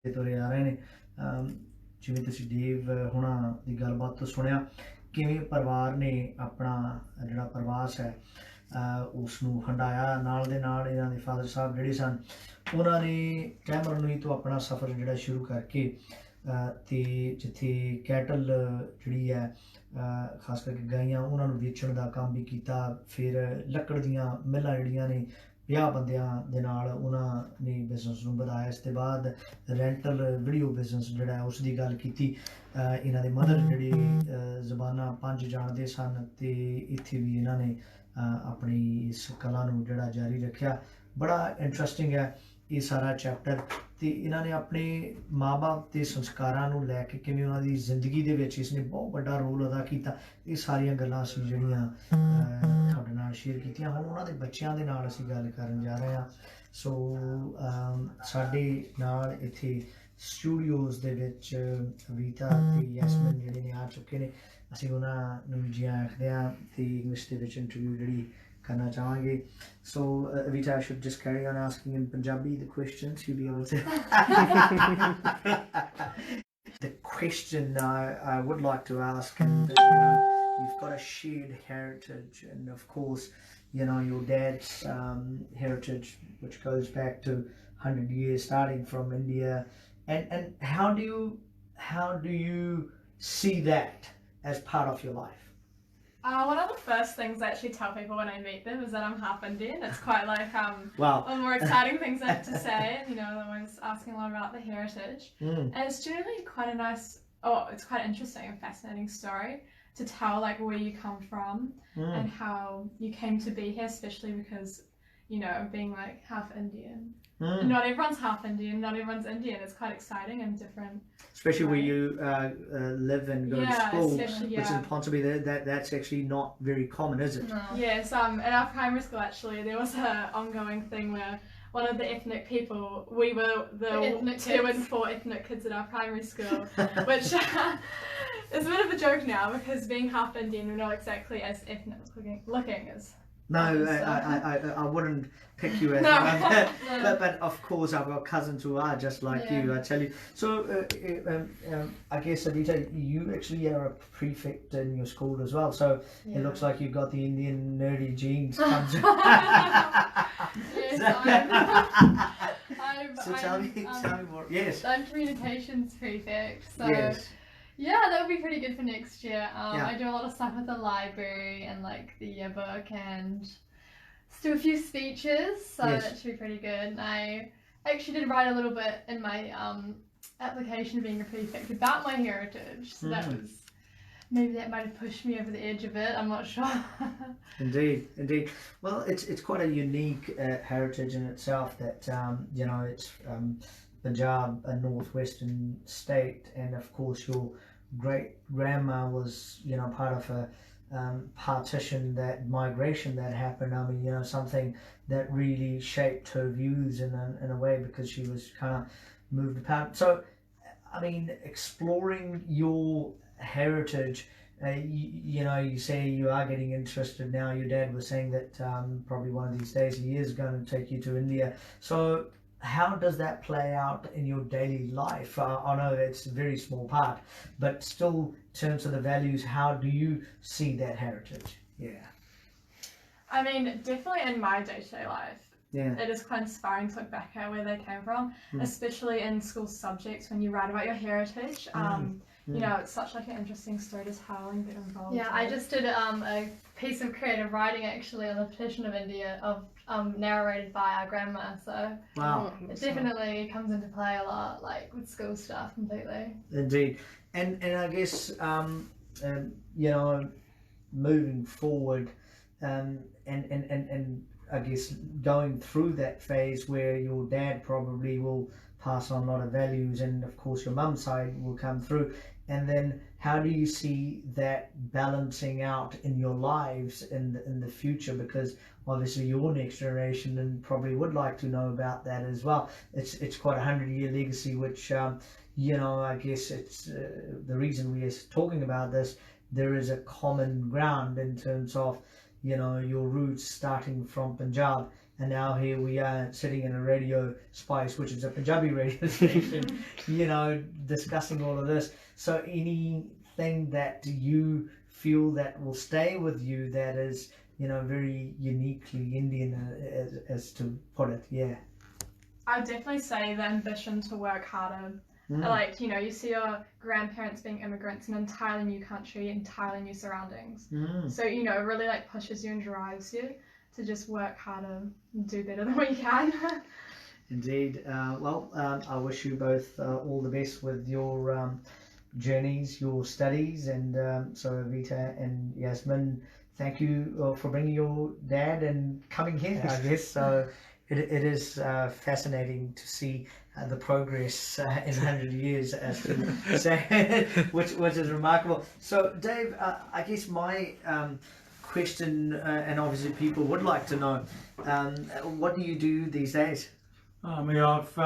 ਤੁਰੇ ਆ ਰਹੇ ਨੇ। ਜਿਵੇਂ ਤੁਸੀਂ ਦੇਵ ਹੁਣਾਂ ਦੀ ਗੱਲਬਾਤ ਤੋਂ ਸੁਣਿਆ ਕਿਵੇਂ ਪਰਿਵਾਰ ਨੇ ਆਪਣਾ ਜਿਹੜਾ ਪ੍ਰਵਾਸ ਹੈ ਉਸ ਨੂੰ ਹੰਢਾਇਆ। ਨਾਲ ਦੇ ਨਾਲ ਇਹਨਾਂ ਦੇ ਫਾਦਰ ਸਾਹਿਬ ਜਿਹੜੇ ਸਨ ਉਹਨਾਂ ਨੇ ਕੈਮਰਨ ਤੋਂ ਆਪਣਾ ਸਫ਼ਰ ਜਿਹੜਾ ਸ਼ੁਰੂ ਕਰਕੇ ਤੇ ਜਿੱਥੇ ਕੈਟਲ ਜਿਹੜੀ ਹੈ ਖਾਸ ਕਰਕੇ ਗਾਈਆਂ ਉਹਨਾਂ ਨੂੰ ਵੇਚਣ ਦਾ ਕੰਮ ਵੀ ਕੀਤਾ। ਫਿਰ ਲੱਕੜ ਦੀਆਂ ਮਿੱਲਾਂ ਜਿਹੜੀਆਂ ਨੇ 50 ਬੰਦਿਆਂ ਦੇ ਨਾਲ ਉਹਨਾਂ ਨੇ ਬਿਜ਼ਨਸ ਨੂੰ ਵਧਾਇਆ। ਇਸ ਤੋਂ ਬਾਅਦ ਰੈਂਟਲ ਵੀਡੀਓ ਬਿਜ਼ਨਸ ਜਿਹੜਾ ਹੈ ਉਸ ਦੀ ਗੱਲ ਕੀਤੀ। ਇਹਨਾਂ ਦੇ ਮਦਰ ਜਿਹੜੇ ਜ਼ਬਾਨਾਂ 5 ਜਾਣਦੇ ਸਨ ਤੇ ਇੱਥੇ ਵੀ ਇਹਨਾਂ ਨੇ ਆਪਣੀ ਇਸ ਕਲਾ ਨੂੰ ਜਿਹੜਾ ਜਾਰੀ ਰੱਖਿਆ। ਬੜਾ ਇੰਟਰਸਟਿੰਗ ਹੈ ਇਹ ਸਾਰਾ ਚੈਪਟਰ। ਤੇ ਇਹਨਾਂ ਨੇ ਆਪਣੇ ਮਾਂ-ਬਾਪ ਦੇ ਸੰਸਕਾਰਾਂ ਨੂੰ ਲੈ ਕੇ ਕਿਵੇਂ ਉਹਨਾਂ ਦੀ ਜ਼ਿੰਦਗੀ ਦੇ ਵਿੱਚ ਇਸ ਨੇ ਬਹੁਤ ਵੱਡਾ ਰੋਲ ਅਦਾ ਕੀਤਾ। ਇਹ ਸਾਰੀਆਂ ਗੱਲਾਂ ਅਸੀਂ ਜਿਹੜੀਆਂ ਤੁਹਾਡੇ ਨਾਲ ਸ਼ੇਅਰ ਕੀਤੀਆਂ। ਹੁਣ ਉਹਨਾਂ ਦੇ ਬੱਚਿਆਂ ਦੇ ਨਾਲ ਅਸੀਂ ਗੱਲ ਕਰਨ ਜਾ ਰਹੇ ਹਾਂ। ਸੋ ਸਾਡੇ ਨਾਲ ਇੱਥੇ ਸਟੂਡੀਓਜ਼ ਦੇ ਵਿੱਚ ਅਵੀਤਾ ਤੇ ਯੈਸਮਿਨ ਜਿਹੜੇ ਨੇ ਆ ਚੁੱਕੇ ਨੇ। ਅਸੀਂ ਉਹਨਾਂ ਨੂੰ ਜੀ ਆਖਦੇ ਹਾਂ ਤੇ ਇੰਗਲਿਸ਼ ਦੇ ਵਿੱਚ ਇੰਟਰਵਿਊ ਜਿਹੜੀ करना चाहेंगे। So Avita, I should just carry on asking in Punjabi the questions. You'll be able to. The question I would like to ask, and you've got a shared heritage, and of course, your dad's heritage, which goes back to 100 years, starting from India, and how do you see that as part of your life? One of the first things I actually tell people when I meet them is that I'm half Indian. It's quite like wow. one of the more exciting things I have to say. And, I'm always asking a lot about the heritage. And it's generally quite a nice, it's quite interesting and fascinating story to tell, like where you come from and how you came to be here, especially because, being like half Indian. Not everyone's half Indian, not everyone's Indian. It's quite exciting and different. Especially where you live and go to school, which in Ponsonby, that's actually not very common, is it? No. Yes, at our primary school actually, there was an ongoing thing where one of the ethnic people, we were the 2 and 4 ethnic kids at our primary school, which is a bit of a joke now because being half Indian, we're not exactly as ethnic looking as. No, I wouldn't pick you as but of course I've got cousins who are just like you, I tell you. So I guess Adita, you actually are a prefect in your school as well, so it looks like you've got the Indian nerdy genes. Yes, so tell me more. Yes, I'm communications prefect, so yes. Yeah, that would be pretty good for next year. I do a lot of stuff with the library and like the yearbook and just do a few speeches, so that should be pretty good. And I actually did write a little bit in my application of being a prefect about my heritage, so that was, maybe that might have pushed me over the edge a bit, I'm not sure. Indeed. Well, it's quite a unique heritage in itself that, it's Punjab, a northwestern state, and of course your great grandma was part of a partition, that migration that happened. I mean, something that really shaped her views in a way, because she was kind of moved apart. So I mean, exploring your heritage, you say you are getting interested now. Your dad was saying that probably one of these days he is going to take you to India. So how does that play out in your daily life? I know it's a very small part, but still in terms of the values, how do you see that heritage? I mean, definitely in my day-to-day life, it is quite inspiring to look back at where they came from, especially in school subjects when you write about your heritage. It's such like an interesting story to tell and get involved. Yeah, I just did a piece of creative writing actually on the petition of India, narrated by our grandma. So it definitely comes into play a lot, like with school stuff completely. Indeed, and I guess moving forward, and I guess going through that phase where your dad probably will pass on a lot of values, and of course your mum's side will come through. And then how do you see that balancing out in your lives in the future? Because obviously your next generation and probably would like to know about that as well. It's quite a 100-year legacy, which I guess it's the reason we are talking about this. There is a common ground in terms of your roots starting from Punjab and now here we are sitting in a radio spice, which is a Punjabi radio station, you know, discussing all of this. So anything that you feel that will stay with you that is, you know, very uniquely Indian, as to put it? Yeah. I'd definitely say the ambition to work harder. Like, you know, you see your grandparents being immigrants in an entirely new country, entirely new surroundings. So, you know, it really like pushes you and drives you to just work harder and do better than we can. Indeed. I wish you both all the best with your journeys, your studies, and so Vita and Yasmin, thank you for bringing your dad and coming here, I guess. So it is fascinating to see the progress in 100 years, as to say, which is remarkable. So Dave, I guess my question, and obviously people would like to know, what do you do these days? I've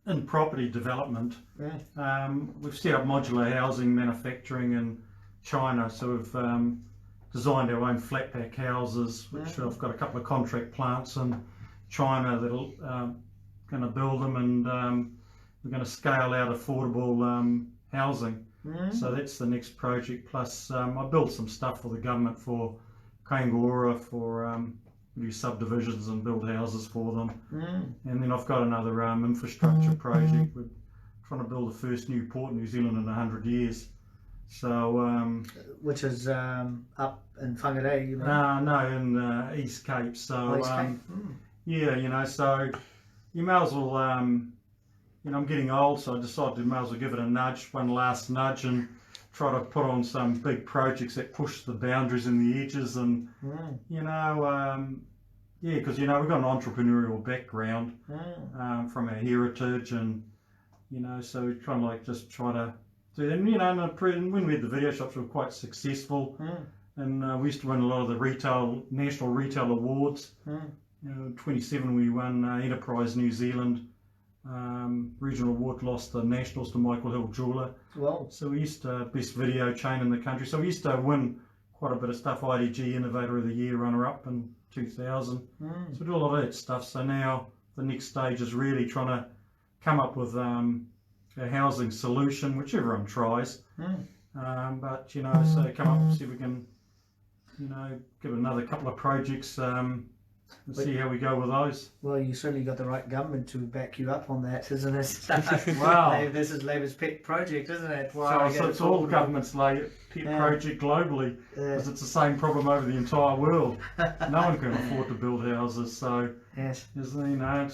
in property development. We've set up modular housing manufacturing in China, so we've designed our own flat pack houses, which I've got a couple of contract plants in China that'll going to build them, and we're going to scale out affordable housing. So that's the next project. Plus I built some stuff for the government for Kaingora, for do subdivisions and build houses for them. And then I've got another infrastructure project. We're trying to build the first new port in New Zealand in 100 years. So which is up in Whangarei, you mean? No, in East Cape. So East Cape. yeah, you know, so you may as well, you know, I'm getting old, so I decided to may as well give it a nudge, one last nudge, and try to put on some big projects that push the boundaries and the edges, and you know, yeah, because you know we've got an entrepreneurial background from our heritage, and you know, so we're trying to like just try to do that. And you know, and when we had the video shops, we were quite successful, and we used to win a lot of the national retail awards. You know, 27 we won Enterprise New Zealand regional award, lost the nationals to Michael Hill Jeweller. Wow. So we used to best video chain in the country. So we used to win quite a bit of stuff. IDG Innovator of the Year runner up in 2000. So we do a lot of that stuff. So now the next stage is really trying to come up with a housing solution, which everyone tries. But you know, so come up, see if we can, you know, give another couple of projects. And see how we go with those. Well, you certainly got the right government to back you up on that, isn't it? Wow. This is Labour's pet project, isn't it? Wow, so it's all government's pet project globally, because it's the same problem over the entire world. No one can afford to build houses, so yes, you know,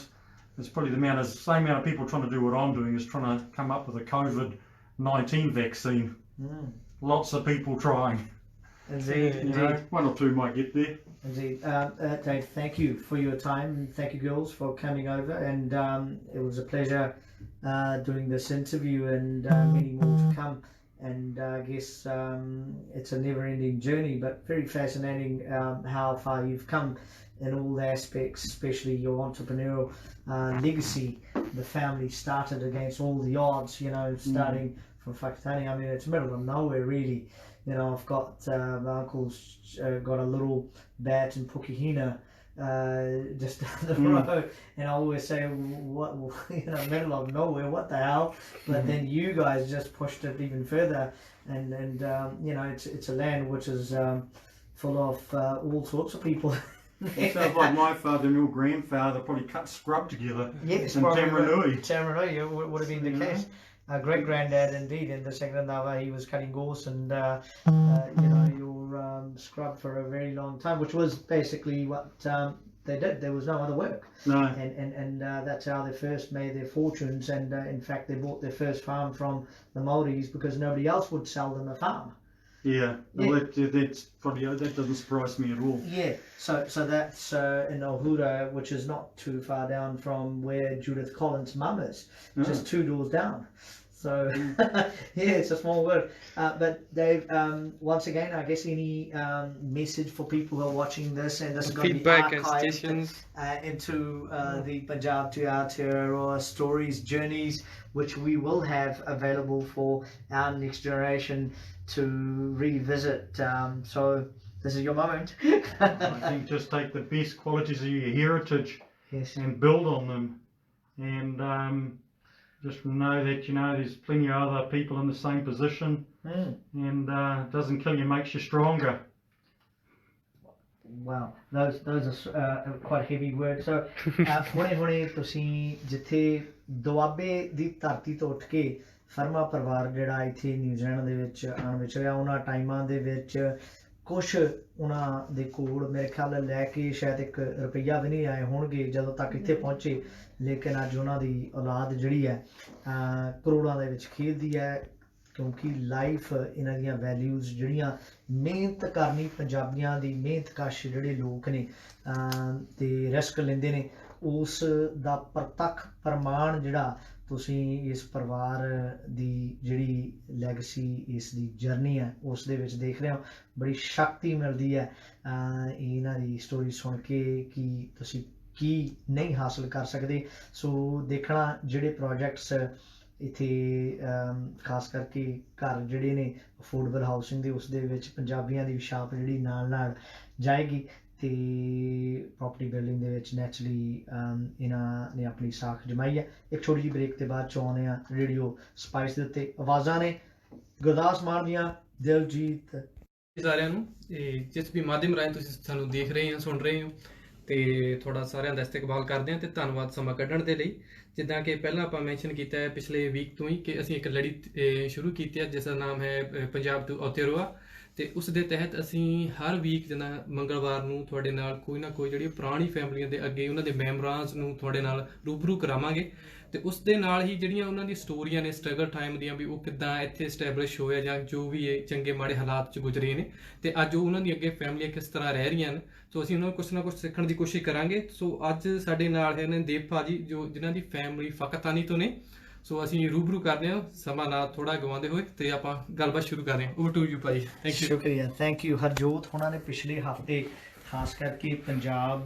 it's probably the same amount of people trying to do what I'm doing is trying to come up with a COVID-19 vaccine. Lots of people trying. Indeed, you know, one or two might get there. Indeed. Dave, thank you for your time. Thank you, girls, for coming over. And it was a pleasure doing this interview, and many more to come. And I guess it's a never-ending journey, but very fascinating how far you've come in all the aspects, especially your entrepreneurial legacy. The family started against all the odds, you know, starting from Whakatane. I mean, it's middle of nowhere, really. You know, I've got my uncle's got a little bat in Pukehina just down the road, and I always say, what, you know, middle of nowhere, what the hell? But then you guys just pushed it even further, and you know, it's a land which is full of all sorts of people. Sounds like my father and your grandfather probably cut scrub together. Yes, in Tamarunui. Tamarunui would have been the case. Great granddad indeed in the second Randhawa, he was cutting gorse, and you know, your scrub for a very long time, which was basically what they did. There was no other work. No. And that's how they first made their fortunes, and in fact they bought their first farm from the Maoris because nobody else would sell them a farm. Yeah, well, that's probably, that doesn't surprise me at all. Yeah, so that's in Ohura, which is not too far down from where Judith Collins' mum is, just 2 doors down. So yeah, it's a small world. But Dave, once again, I guess any message for people who are watching this, and this is going to be archived into the Punjab to Aotearoa stories, journeys, which we will have available for our next generation to revisit. So this is your moment. I think just take the best qualities of your heritage Yes. and build on them, and just know that there's plenty of other people in the same position, and it doesn't kill you, makes you stronger. Wow, those are quite heavy words. So ਹੁਣੇ ਤੁਸੀਂ ਜਿੱਥੇ ਦੁਆਬੇ ਦੀ ਧਰਤੀ ਤੋਂ ਉੱਠ ਕੇ ਫਰਮਾ ਪਰਿਵਾਰ ਜਿਹੜਾ ਇੱਥੇ ਨਿਊਜ਼ੀਲੈਂਡ ਦੇ ਵਿੱਚ ਆਉਣ ਵਿੱਚ ਰਿਹਾ, ਉਹਨਾਂ ਟਾਈਮਾਂ ਦੇ ਵਿੱਚ ਕੁਛ ਉਹਨਾਂ ਦੇ ਕੋਲ ਮੇਰੇ ਖਿਆਲ ਲੈ ਕੇ ਸ਼ਾਇਦ ਇੱਕ ਰੁਪਈਆ ਵੀ ਨਹੀਂ ਆਏ ਹੋਣਗੇ ਜਦੋਂ ਤੱਕ ਇੱਥੇ ਪਹੁੰਚੇ, ਲੇਕਿਨ ਅੱਜ ਉਹਨਾਂ ਦੀ ਔਲਾਦ ਜਿਹੜੀ ਹੈ ਕਰੋੜਾਂ ਦੇ ਵਿੱਚ ਖੇਡਦੀ ਹੈ, ਕਿਉਂਕਿ ਲਾਈਫ ਇਹਨਾਂ ਦੀਆਂ ਵੈਲਿਊਜ਼ ਜਿਹੜੀਆਂ ਮਿਹਨਤ ਕਰਨੀ, ਪੰਜਾਬੀਆਂ ਦੀ ਮਿਹਨਤਕਸ਼ ਜਿਹੜੇ ਲੋਕ ਨੇ ਤੇ ਰਿਸਕ ਲੈਂਦੇ ਨੇ, ਉਸ ਦਾ ਪ੍ਰਤੱਖ ਪ੍ਰਮਾਣ ਜਿਹੜਾ ਤੁਸੀਂ ਇਸ ਪਰਿਵਾਰ ਦੀ ਜਿਹੜੀ ਲੈਗਸੀ, ਇਸ ਦੀ ਜਰਨੀ ਹੈ ਉਸ ਦੇ ਵਿੱਚ ਦੇਖ ਰਹੇ ਹੋ। ਬੜੀ ਸ਼ਕਤੀ ਮਿਲਦੀ ਹੈ ਇਹਨਾਂ ਦੀ ਸਟੋਰੀ ਸੁਣ ਕੇ ਕਿ ਤੁਸੀਂ ਕੀ ਨਹੀਂ ਹਾਸਲ ਕਰ ਸਕਦੇ। ਸੋ ਦੇਖਣਾ ਜਿਹੜੇ ਪ੍ਰੋਜੈਕਟਸ ਇੱਥੇ ਖਾਸ ਕਰਕੇ ਘਰ ਜਿਹੜੇ ਨੇ ਅਫੋਰਡੇਬਲ ਹਾਊਸਿੰਗ ਦੇ, ਉਸ ਦੇ ਵਿੱਚ ਪੰਜਾਬੀਆਂ ਦੀ ਛਾਪ ਜਿਹੜੀ ਨਾਲ ਨਾਲ ਜਾਏਗੀ, ਤੇ ਪ੍ਰੋਪਰਟੀ ਬਿਲਡਿੰਗ ਦੇ ਵਿੱਚ ਨੈਚੁਰਲੀ ਇਹਨਾਂ ਨੇ ਆਪਣੀ ਸਾਖ ਜਮਾਈ ਹੈ। ਇੱਕ ਛੋਟੀ ਜਿਹੀ ਬ੍ਰੇਕ ਦੇ ਬਾਅਦ ਚ ਆਉਂਦੇ ਆ ਰੇਡੀਓ ਸਪਾਈਸ ਦੇ ਉੱਤੇ। ਆਵਾਜ਼ਾਂ ਨੇ ਗੁਰਦਾਸ ਮਾਨ ਦੀਆਂ, ਦਿਲਜੀਤ। ਸਾਰਿਆਂ ਨੂੰ ਜਿਸ ਵੀ ਮਾਧਿਅਮ ਰਾਹੀਂ ਤੁਸੀਂ ਸਾਨੂੰ ਦੇਖ ਰਹੇ ਹੋ, ਸੁਣ ਰਹੇ ਹੋ, ਤੇ ਤੁਹਾਡਾ ਸਾਰਿਆਂ ਦਾ ਇਸਤਕਬਾਲ ਕਰਦੇ ਹਾਂ ਤੇ ਧੰਨਵਾਦ ਸਮਾਂ ਕੱਢਣ ਦੇ ਲਈ। ਜਿੱਦਾਂ ਕਿ ਪਹਿਲਾਂ ਆਪਾਂ ਮੈਂਸ਼ਨ ਕੀਤਾ ਹੈ ਪਿਛਲੇ ਵੀਕ ਤੋਂ ਹੀ ਕਿ ਅਸੀਂ ਇੱਕ ਲੜੀ ਸ਼ੁਰੂ ਕੀਤੀ ਹੈ ਜਿਸ ਦਾ ਨਾਮ ਹੈ ਪੰਜਾਬ ਟੂ ਔਤੇਰੋਆ, ਤੇ ਉਸ ਦੇ ਤਹਿਤ ਅਸੀਂ ਹਰ ਵੀਕ ਜਿੱਦਾਂ ਮੰਗਲਵਾਰ ਨੂੰ ਤੁਹਾਡੇ ਨਾਲ ਕੋਈ ਨਾ ਕੋਈ ਜਿਹੜੀ ਪੁਰਾਣੀ ਫੈਮਲੀਆਂ ਦੇ ਅੱਗੇ ਉਹਨਾਂ ਦੇ ਮੈਂਬਰਾਂ ਨੂੰ ਤੁਹਾਡੇ ਨਾਲ ਰੂਬਰੂ ਕਰਾਵਾਂਗੇ, ਤੇ ਉਸ ਦੇ ਨਾਲ ਹੀ ਜਿਹੜੀਆਂ ਉਹਨਾਂ ਦੀ ਸਟੋਰੀਆਂ ਨੇ ਸਟਰਗਲ ਟਾਈਮ ਦੀਆਂ, ਵੀ ਉਹ ਕਿੱਦਾਂ ਇੱਥੇ ਐਸਟੈਬਲਿਸ਼ ਹੋਇਆ ਜਾਂ ਜੋ ਵੀ ਇਹ ਚੰਗੇ ਮਾੜੇ ਹਾਲਾਤ 'ਚ ਗੁਜ਼ਰੇ ਨੇ, ਤੇ ਅੱਜ ਉਹ ਉਹਨਾਂ ਦੀ ਅੱਗੇ ਫੈਮਲੀਆਂ ਕਿਸ ਤਰ੍ਹਾਂ ਰਹਿ ਰਹੀਆਂ ਨੇ। ਸੋ ਅਸੀਂ ਉਹਨਾਂ ਨੂੰ ਕੁਛ ਨਾ ਕੁਛ ਸਿੱਖਣ ਦੀ ਕੋਸ਼ਿਸ਼ ਕਰਾਂਗੇ। ਸੋ ਅੱਜ ਸਾਡੇ ਨਾਲ ਨੇ ਦੇਵ ਭਾਜੀ, ਜੋ ਜਿਨ੍ਹਾਂ ਦੀ ਫੈਮਲੀ ਫਕਤਾਨੀ ਤੋਂ ਨੇ। ਸੋ ਅਸੀਂ ਰੂਬਰੂ ਕਰਦੇ ਹਾਂ ਸਮਾਂ ਨਾ ਥੋੜਾ ਗਵਾਉਂਦੇ ਹੋਏ, ਤੇ ਆਪਾਂ ਗੱਲਬਾਤ ਸ਼ੁਰੂ ਕਰਦੇ ਹਾਂ। ਓਵਰ ਟੂ ਯੂ ਭਾਜੀ। Thank you. ਸ਼ੁਕਰੀਆ, ਥੈਂਕ ਯੂ। ਹਰਜੋਤ ਹੋਣਾ ਨੇ ਪਿਛਲੇ ਹਫ਼ਤੇ ਖਾਸ ਕਰਕੇ ਪੰਜਾਬ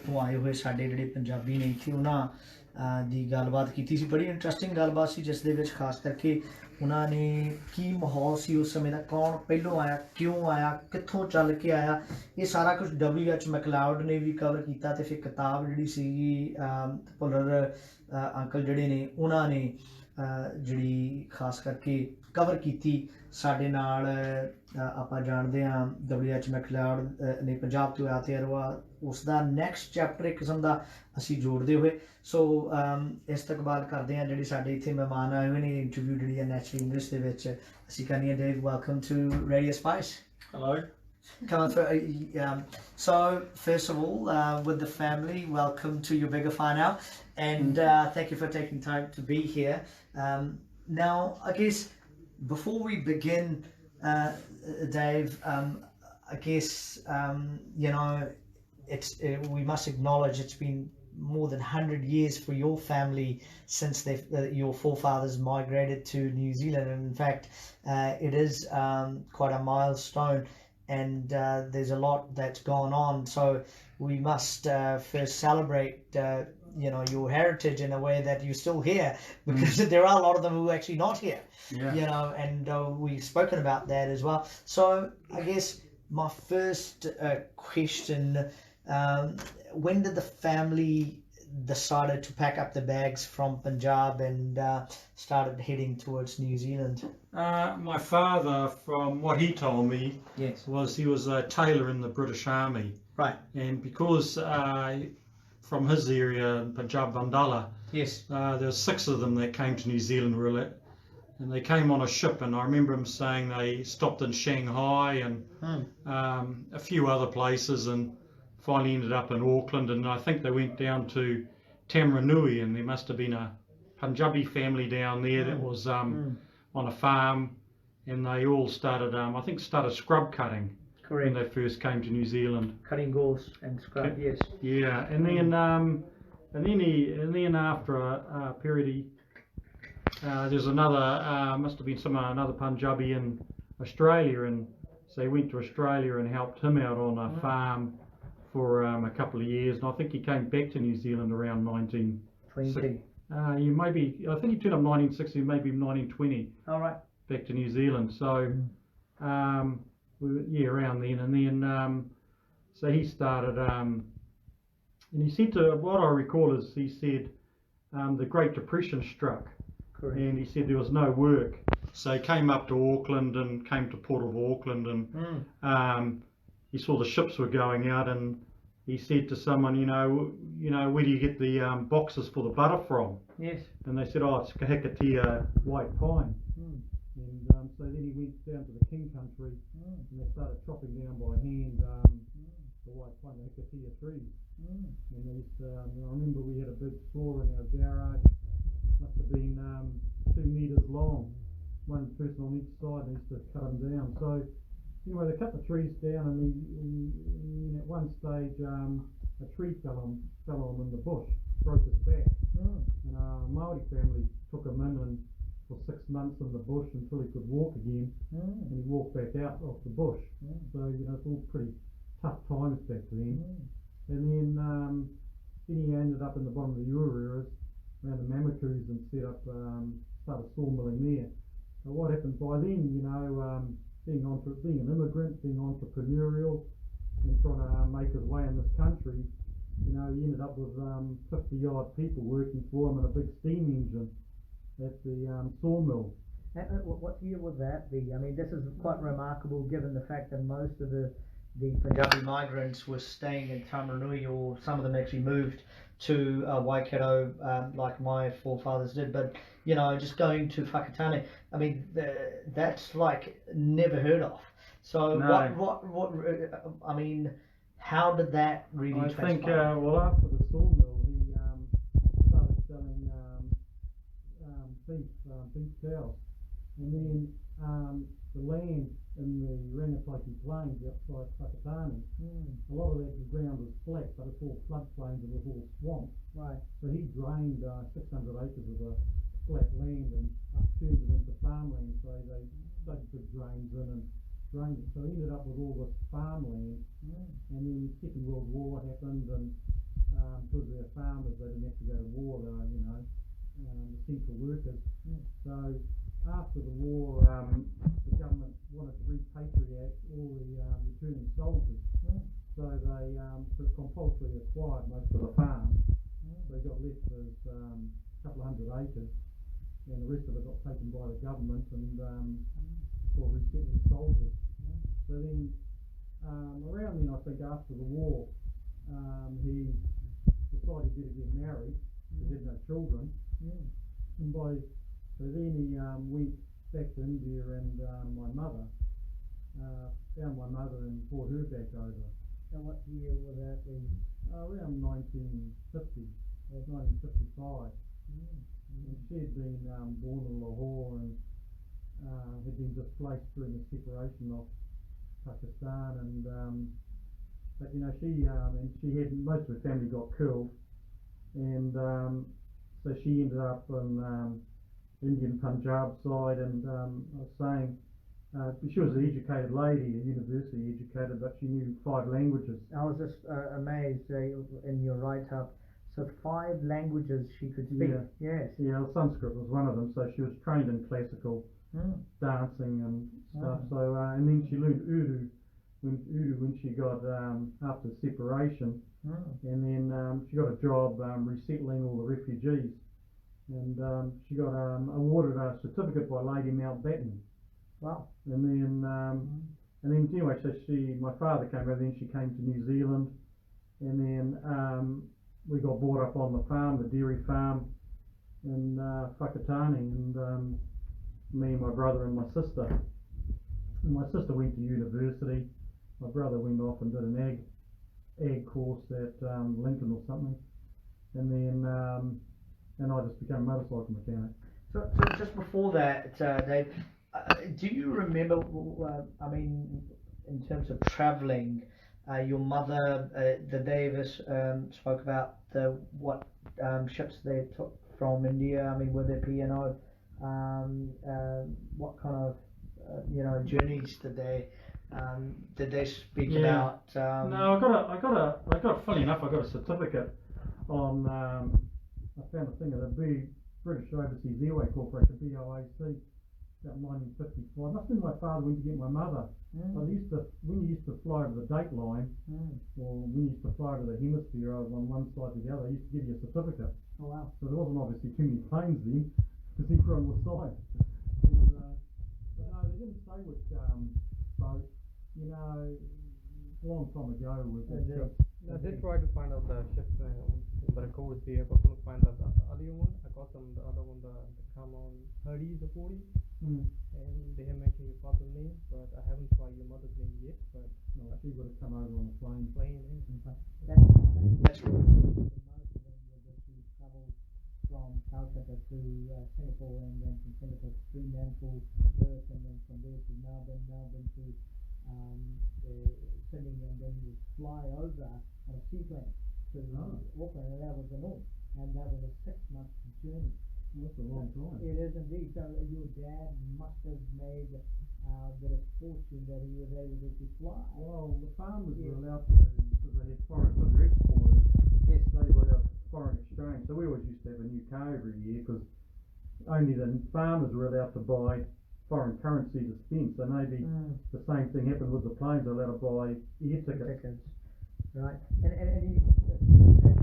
ਤੋਂ ਆਏ ਹੋਏ ਸਾਡੇ ਜਿਹੜੇ ਪੰਜਾਬੀ ਨੇ ਇੱਥੇ, ਉਹਨਾਂ ਦੀ ਗੱਲਬਾਤ ਕੀਤੀ ਸੀ। ਬੜੀ ਇੰਟਰਸਟਿੰਗ ਗੱਲਬਾਤ ਸੀ, ਜਿਸ ਦੇ ਵਿੱਚ ਖਾਸ ਕਰਕੇ ਉਹਨਾਂ ਨੇ ਕੀ ਮਾਹੌਲ ਸੀ ਉਸ ਸਮੇਂ ਦਾ, ਕੌਣ ਪਹਿਲੋਂ ਆਇਆ, ਕਿਉਂ ਆਇਆ, ਕਿੱਥੋਂ ਚੱਲ ਕੇ ਆਇਆ, ਇਹ ਸਾਰਾ ਕੁਝ W.H. ਮੈਕਲਾਉਡ ਨੇ ਵੀ ਕਵਰ ਕੀਤਾ। ਤੇ ਫਿਰ ਕਿਤਾਬ ਜਿਹੜੀ ਸੀਗੀ ਭੁੱਲਰ ਅੰਕਲ ਜਿਹੜੇ ਨੇ ਉਹਨਾਂ ਨੇ ਜਿਹੜੀ ਖਾਸ ਕਰਕੇ ਕਵਰ ਕੀਤੀ ਸਾਡੇ ਨਾਲ। ਆਪਾਂ ਜਾਣਦੇ ਹਾਂ W.H. ਮੈਕਲਾਉਡ ਨੇ ਪੰਜਾਬ ਤੋਂ ਔਤੇਰੋਆ, ਉਸ ਦਾ ਨੈਕਸਟ ਚੈਪਟਰ ਇੱਕ ਕਿਸਮ ਦਾ ਅਸੀਂ ਜੋੜਦੇ ਹੋਏ। ਸੋ ਇਸਤਕਬਾਲ ਕਰਦੇ ਹਾਂ ਜਿਹੜੇ ਸਾਡੇ ਇੱਥੇ ਮਹਿਮਾਨ ਆਏ ਹੋਏ ਨੇ। ਇੰਟਰਵਿਊ ਜਿਹੜੀ ਹੈ ਨੈਚੁਰਲੀ ਇੰਗਲਿਸ਼ ਦੇ ਵਿੱਚ ਅਸੀਂ ਕਰਨੀ ਹੈ। Dave, welcome to Radio Spice. Hello. Come on through. So first of all, with the family, welcome to your bigger fire now, and thank you for taking time to be here. Now, I guess before we begin, Dave, I guess we must acknowledge it's been more than 100 years for your family since your forefathers migrated to New Zealand, and in fact, it is quite a milestone. And there's a lot that's gone on, so we must first celebrate your heritage in a way that you're still here, because there are a lot of them who are actually not here. And we've spoken about that as well. So I guess my first question, when did the family decided to pack up the bags from Punjab and started heading towards New Zealand? My father, from what he told me, Yes. he was a tailor in the British Army. Right. And because from his area, Punjab Bandala, Yes. there were 6 of them that came to New Zealand, really, and they came on a ship. And I remember him saying they stopped in Shanghai and a few other places, and finally ended up in Auckland. And I think they went down to Tamaranui, and there must have been a Punjabi family down there that was on a farm, and they all started scrub cutting. Correct. When they first came to New Zealand. Cutting gorse and scrub. Yes. Yeah, and then after a period, there's another must have been another Punjabi in Australia, and so they went to Australia and helped him out on a farm for a couple of years, and I think he came back to New Zealand around 1920. I think he turned up 1960, maybe 1920. All right. Back to New Zealand. So around then, and then so he started, and he said to, what I recall is he said the Great Depression struck. Correct. And he said there was no work, so he came up to Auckland and came to Port of Auckland, and he saw the ships were going out, and he said to someone, you know, where do you get the boxes for the butter from? Yes. And they said, oh, it's Kahikatea white pine. And so then he went down to the King Country, and they started chopping down by hand the white pine, the Kahikatea trees. And they used to, I remember we had a big saw in our garage, must have been 2 meters long, one person on each side, and they used to cut them down. So anyway, they cut the trees down, and at one stage a tree fell on him in the bush, broke his back. And a Māori family took him in and for 6 months in the bush until he could walk again, and he walked back out of the bush. So it's all pretty tough times back then. And then he ended up in the bottom of the Uriras around the Mamakoos and set up, started sawmilling there. But what happened by then, being an immigrant, being entrepreneurial, and trying to make his way in this country, he ended up with 50 odd people working for him in a big steam engine at the sawmill. What year would that be? I mean, this is quite remarkable given the fact that most of the Punjabi migrants were staying in Tamarunui, or some of them actually moved to Waikato, like my forefathers did. But just going to Whakatane, I mean, that's like never heard of. So No. what? I mean, how did that really transpire? I think after the sawmill, he started selling beef cows, and then the land in the Rangataiki Plains outside Whakatane, a lot of that ground was flat, but it's all floodplains and it was all swamp. Right. So he drained 600 acres of the flat land and turned it into farmland. So they dug big drains in and drained it. So he ended up with all this farmland. And then the Second World War happened, and because they're farmers, they didn't have to go to war. They were, essential workers. So after the war, the government wanted to repatriate all the returning soldiers. So they compulsorily acquired most of the farm. They got left as a couple of hundred acres, and the rest of it got taken by the government and for resettling soldiers. So then, around then, I think after the war, he decided he better get married. He didn't have children, and so then he went back to India, and my mother found my mother and brought her back over. And what year would that be? Around 1950, 1955. And she had been born in Lahore and had been displaced during the separation of Pakistan, and but she had most of her family got killed, and so she ended up in Indian Punjab side, and I was saying she was an educated lady, a university educated, but she knew 5 languages. I was just amazed in your write-up. So 5 languages she could speak. Yes. Yeah, Sanskrit was one of them. So she was trained in classical dancing and stuff. So and then she learned Urdu when she got after separation, and then she got a job resettling all the refugees, and she got awarded a certificate by Lady Mountbatten. Wow. And then anyway, so my father came over, then she came to New Zealand, and then we got brought up on the farm, the dairy farm in Whakatane, and me and my brother and my sister. And my sister went to university. My brother went off and did an ag course at Lincoln or something, and then and I just became a motorcycle mechanic. So just before that, Dave, do you remember? I mean, in terms of travelling, your mother, the Davis, spoke about what ships they took from India. I mean, were there P&O? What kind of journeys did they speak about? No, I got. Funny enough, I got a certificate on. I found a thing at the British Overseas Airway Corporation, BOAC, about 1955. Must have been my father went to get my mother. But when you used to fly to the date line, or when you used to fly to the hemisphere over on one side to the other, they used to give you a certificate. Oh, wow. So there wasn't obviously too many planes then, because he were on the side. And, but no, they didn't say which boat. You know, a long time ago was that trip. I did try to find out the ship, the records here, but couldn't find out the other one. I got them, the other one, the come on 30s or 40s. And they have mentioned your father's name, but I haven't tried your mother's name yet. But No, she would have come over on a plane. That's really the most of them were that you travel from Calcutta to Singapore, and then from Singapore to Fremantle, Perth, and then from there to Melbourne, Melbourne to Sydney, and then you fly over on a seaplane to Auckland, and that was the norm. And that was a 6-month journey. That's a long time. It is indeed. So your dad must have made a bit of fortune that he was able to fly. Well, the farmers were allowed to, because they had foreign, because they're exporters, yes, they were foreign exchange. So we always used to have a new car every year, because only the farmers were allowed to buy foreign currency to spend. So maybe the same thing happened with the planes, they're allowed to buy air tickets. Right. And you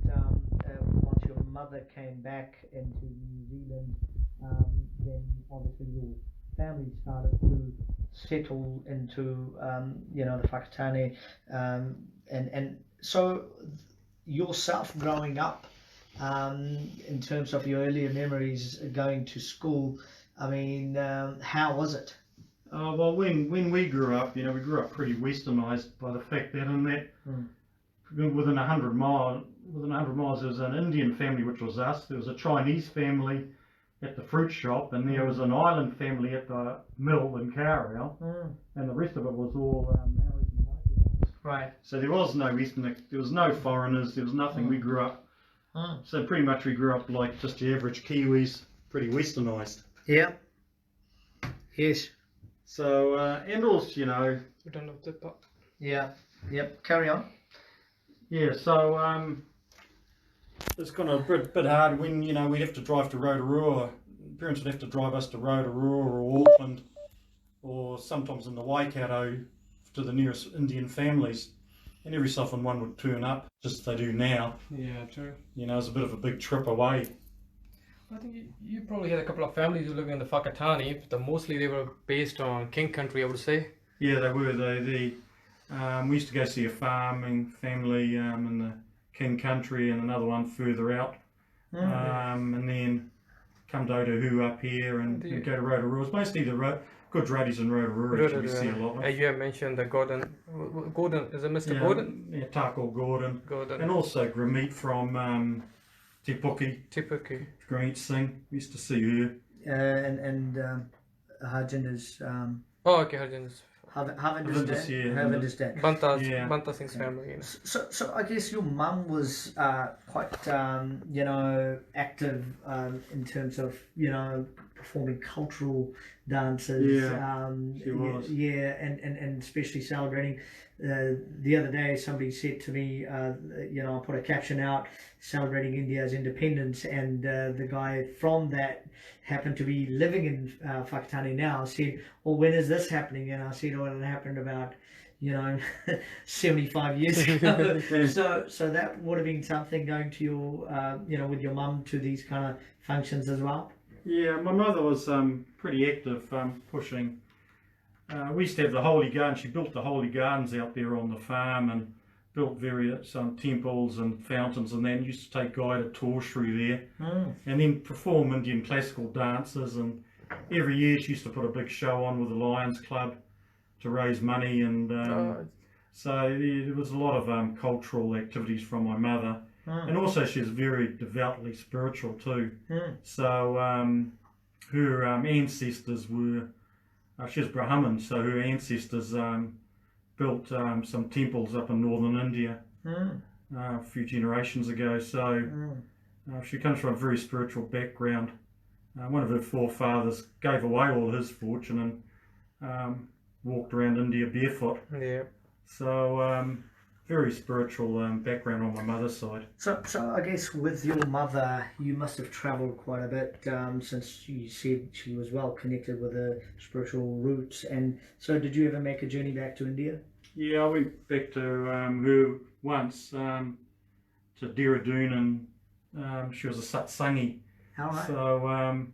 that once your mother came back into New Zealand, then obviously your family started to settle into the Whakatane, and so yourself growing up, in terms of your earlier memories going to school, I mean, how was it? Well, when we grew up, we grew up pretty westernised by the fact that within 100 miles, there was an Indian family, which was us. There was a Chinese family at the fruit shop, and there was an island family at the mill in Cowrell, and the rest of it was all Maoris and Pakeha. Right. So there was no there was no foreigners, there was nothing. We grew up, so pretty much we grew up like just the average Kiwis, pretty westernised. Yeah. Yes. So, and also, we don't know the part. Yeah. Yep. Carry on. Yeah, so it's kind of a bit hard when, we'd have to drive to Rotorua. Parents would have to drive us to Rotorua or Auckland, or sometimes in the Waikato to the nearest Indian families. And every so often one would turn up, just as they do now. Yeah, true. It's a bit of a big trip away. I think you probably had a couple of families who lived in the Whakatane, but mostly they were based on King Country, I would say. Yeah, they were. We used to go see a farming family in the King Country, and another one further out. And then come to Otahu up here and go to Rotorua. It's mostly the good tradies in Rotorua, which we see a lot of. You have mentioned the Gordon, is it Mr. Gordon? Yeah, Tako Gordon. And also Grammeet from Te Puke. Harjot SIngh, we used to see her. And Harjot is Harjot is Harvinder's dad. Banta Singh's family. So I guess your mum was quite active in terms of performing cultural dances. She was. Yeah, and especially celebrating. The other day, somebody said to me, I put a caption out celebrating India's independence, and the guy from that happened to be living in Whakatane now, said, well, when is this happening? And I said, well, it happened about 75 years ago. so that would have been something going to your with your mum to these kind of functions as well. Yeah, my mother was pretty active, pushing. We used to have the holy garden. She built the holy gardens out there on the farm and built various temples and fountains, and then used to take guided tours through there, and then perform Indian classical dances. And every year she used to put a big show on with the Lions Club to raise money, and so there was a lot of cultural activities from my mother. And also she was very devoutly spiritual too. So her ancestors were, she was Brahmin, so her ancestors built some temples up in northern India a few generations ago. So she comes from a very spiritual background. One of her forefathers gave away all his fortune and walked around India barefoot. Yeah. So very spiritual background on my mother's side. So I guess with your mother, you must have travelled quite a bit since you said she was well connected with the spiritual roots. And so did you ever make a journey back to India? Yeah, I went back to her once to Dehradun, and she was a satsangi. All right. So,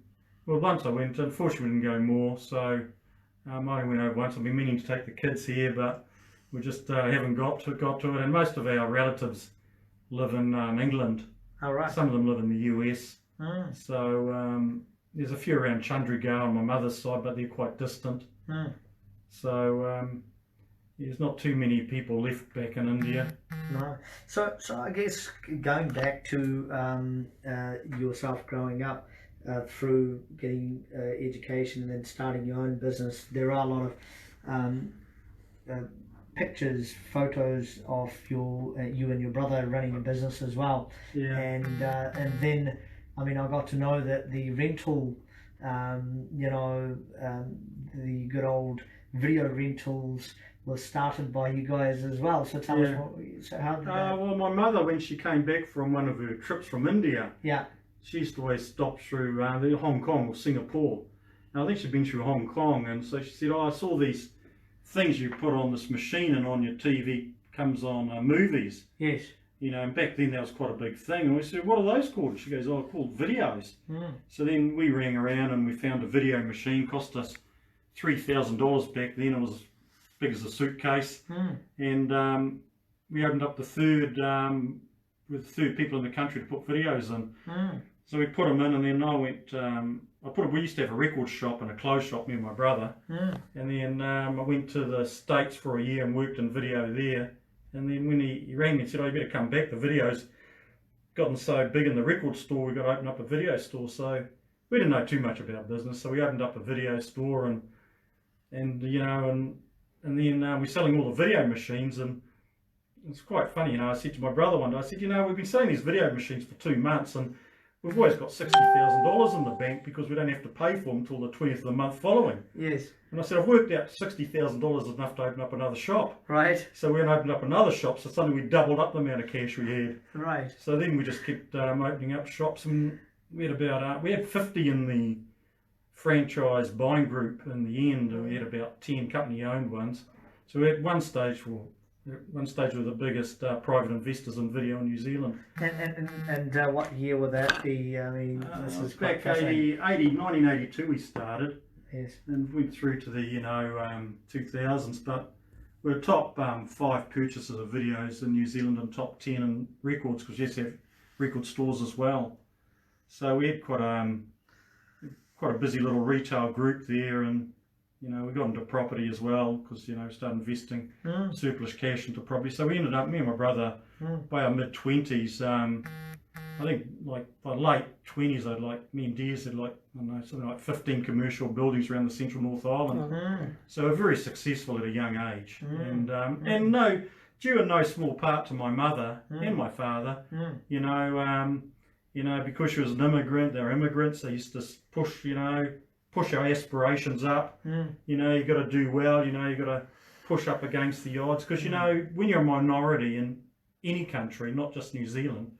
well, once I went, unfortunately we didn't go more, so I only went over once. I've been meaning to take the kids here, but we just haven't got to it. And most of our relatives live in England. All right. Some of them live in the US. Mm. So there's a few around Chandigarh on my mother's side, but they're quite distant. Mm. So there's not too many people left back in India. No. So I guess going back to yourself growing up through getting education and then starting your own business, there are a lot of pictures, photos of you and your brother running a business as well. Yeah. And then, I mean, I got to know that the rental, the good old video rentals was started by you guys as well. So tell us, so how did that? Well, my mother, when she came back from one of her trips from India, Yeah. she used to always stop through Hong Kong or Singapore. And I think she'd been through Hong Kong, and so she said, I saw these things you put on this machine, and on your TV comes on movies. Yes. And back then that was quite a big thing. And we said, what are those called? She goes, called videos. Mm. So then we rang around and we found a video machine, cost us $3,000 back then. It was as big as a suitcase. Mm. And we opened up the third, with the third people in the country to put videos in. Mm. So we put them in, and then I went, we used to have a record shop and a clothes shop, me and my brother. Mm. And then I went to the States for a year and worked in video there. And then when he rang me and said, you better come back, the videos gotten so big in the record store, we got to open up a video store. So we didn't know too much about business, so we opened up a video store, and then we're selling all the video machines. And it's quite funny, I said to my brother one day, I said, we've been selling these video machines for 2 months, and we've always got $60,000 in the bank because we don't have to pay for them until the 20th of the month following. Yes. And I said, I've worked out $60,000 is enough to open up another shop. Right. So we went and opened up another shop, so suddenly we doubled up the amount of cash we had. Right. So then we just kept opening up shops, and we had 50 in the franchise buying group in the end, and we had about 10 company-owned ones. So we at one stage we were the biggest private investors in video in New Zealand. And what year would that be? I mean, this is quite back 1982 we started. Yes. And went through to the 2000s, but we're top 5 purchasers of videos in New Zealand and top 10 in records, because you have record stores as well. So we had quite a busy little retail group there, and we got into property as well, because we started investing surplus cash into property. So we ended up, me and my brother, by our mid-20s, I think like by late 20s, me and Des had something like 15 commercial buildings around the central North Island. So we're very successful at a young age. And due in no small part to my mother and my father, because she was an immigrant, they're immigrants, they used to push our aspirations up. You got to do well, you got to push up against the odds, because when you're a minority in any country, not just New Zealand,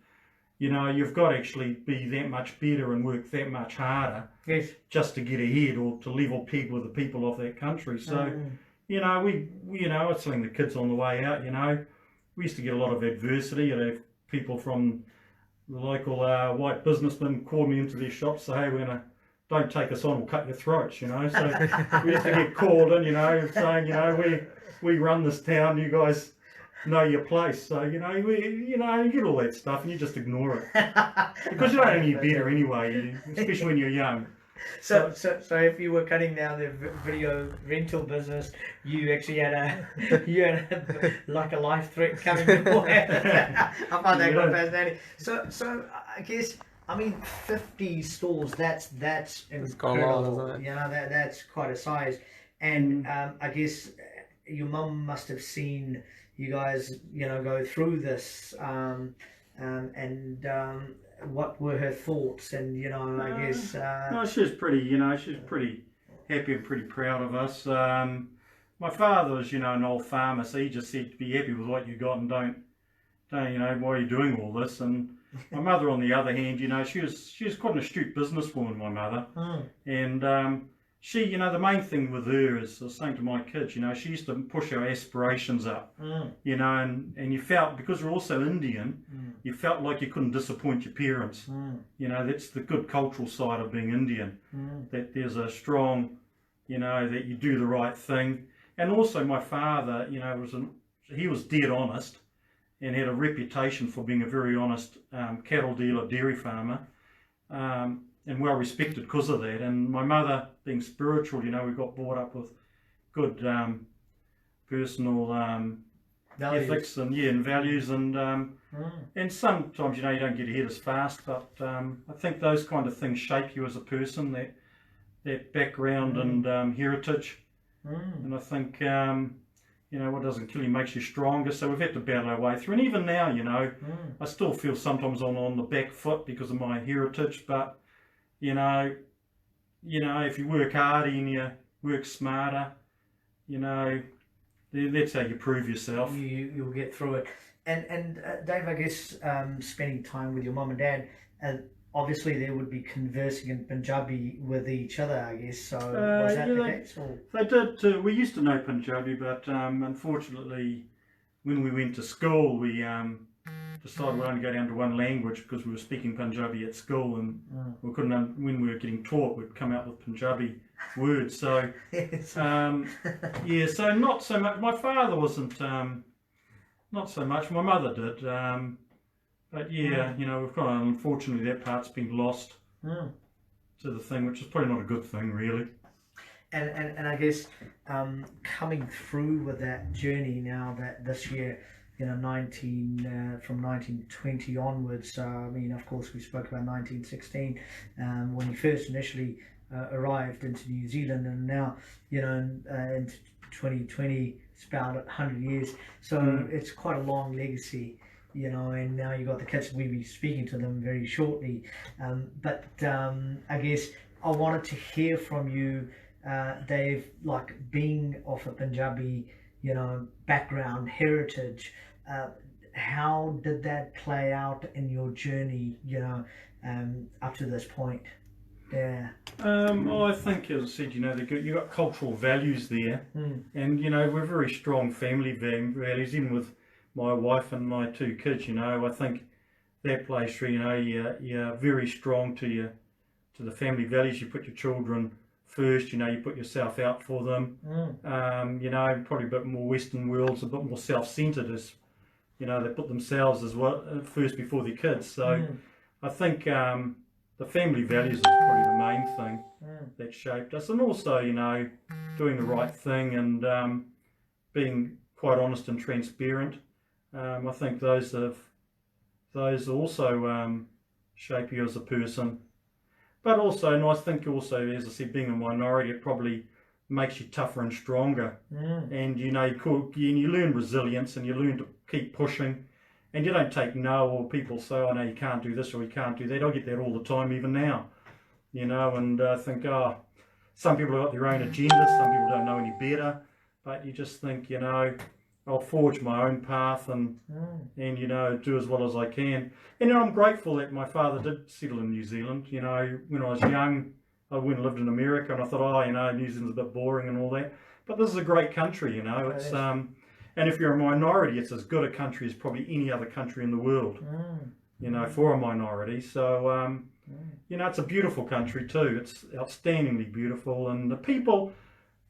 you've got to actually be that much better and work that much harder. Yes. Just to get ahead or to level peg with the people of that country. So we I was telling the kids on the way out, we used to get a lot of adversity. You'd have people from the local white businessmen call me into their shops, say, hey, don't take us on, we'll cut your throats, So we used to get called in, saying, we run this town, you guys know your place. So, you get all that stuff and you just ignore it. Because you don't have any better anyway, especially when you're young. So if you were cutting down the video rental business, you actually had like a life threat coming before. I find that quite fascinating. So I guess, I mean, 50 stores, that's incredible. That's quite a size. And I guess your mum must have seen you guys, go through this, and what were her thoughts? And I guess. No, she was pretty. She was pretty happy and pretty proud of us. my father was, you know, an old farmer, so he just said to be happy with what you got and don't, you know, why are you doing all this? And my mother, on the other hand, you know, she was quite an astute businesswoman, my mother, and she, you know, the main thing with her is, I was saying to my kids, you know, she used to push our aspirations up, you know, and you felt, because we're also Indian, you felt like you couldn't disappoint your parents. You know, that's the good cultural side of being Indian, that there's a strong, you know, that you do the right thing. And also my father, you know, he was dead honest and had a reputation for being a very honest cattle dealer, dairy farmer. And well respected because of that. And my mother, being spiritual, you know, we got brought up with good personal ethics and values, and sometimes, you know, you don't get ahead as fast, but I think those kind of things shape you as a person, that background and heritage. And I think you know, what doesn't kill you makes you stronger. So we've had to battle our way through, and even now, you know, I still feel sometimes on the back foot because of my heritage, but you know, if you work harder and you work smarter, you know, that's how you prove yourself. You'll get through it. And Dave, I guess spending time with your mum and dad, obviously they would be conversing in Punjabi with each other, I guess. So was that the case? Or? They did. We used to know Punjabi, but unfortunately, when we went to school, we decided we'd only go down to one language because we were speaking Punjabi at school, and we couldn't. When we were getting taught, we'd come out with Punjabi words. So yeah, so not so much. My father wasn't. Not so much. My mother did. But yeah, you know, we've got, unfortunately, that part's been lost to the thing, which is probably not a good thing, really. And I guess coming through with that journey now, that this year, you know, from 1920 onwards, I mean, of course, we spoke about 1916 when you first initially arrived into New Zealand, and now, you know, into 2020, it's about 100 years. So it's quite a long legacy, you know, and now you've got the kids. We'll be speaking to them very shortly. But I guess I wanted to hear from you, Dave, like being of a Punjabi, you know, background, heritage, how did that play out in your journey, you know, up to this point? Yeah. Well, I think, as I said, you know, you've got cultural values there, and you know, we're very strong family values, even with my wife and my two kids. You know, I think that plays through. You know, you're very strong to the family values. You put your children first. You know, you put yourself out for them. You know, probably a bit more Western world's a bit more self-centered, as you know, they put themselves as well first before their kids. So I think the family values is probably the main thing that shaped us, and also, you know, doing the right thing and being quite honest and transparent. I think those also shape you as a person. But also, and I think also, as I said, being a minority, it probably makes you tougher and stronger. And you know, you learn resilience, and you learn to keep pushing. And you don't take no, or people say, oh no, you can't do this or you can't do that. I get that all the time, even now. You know, and I think, some people have got their own agendas, some people don't know any better. But you just think, you know, I'll forge my own path and you know, do as well as I can. And you know, I'm grateful that my father did settle in New Zealand. You know, when I was young, I went and lived in America, and I thought, oh, you know, New Zealand's a bit boring and all that. But this is a great country, you know. It's and if you're a minority, it's as good a country as probably any other country in the world, you know, for a minority. So, you know, it's a beautiful country too. It's outstandingly beautiful, and the people,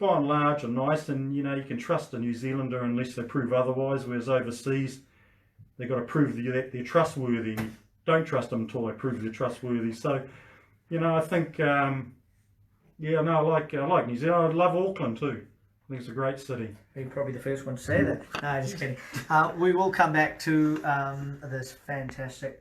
by and large, are nice, and, you know, you can trust a New Zealander unless they prove otherwise, whereas overseas, they've got to prove that they're trustworthy, and you don't trust them until they prove they're trustworthy. So, you know, I think, yeah, no, I like New Zealand. I love Auckland too. I think it's a great city. You're probably the first one to say that. No, just kidding. We will come back to this fantastic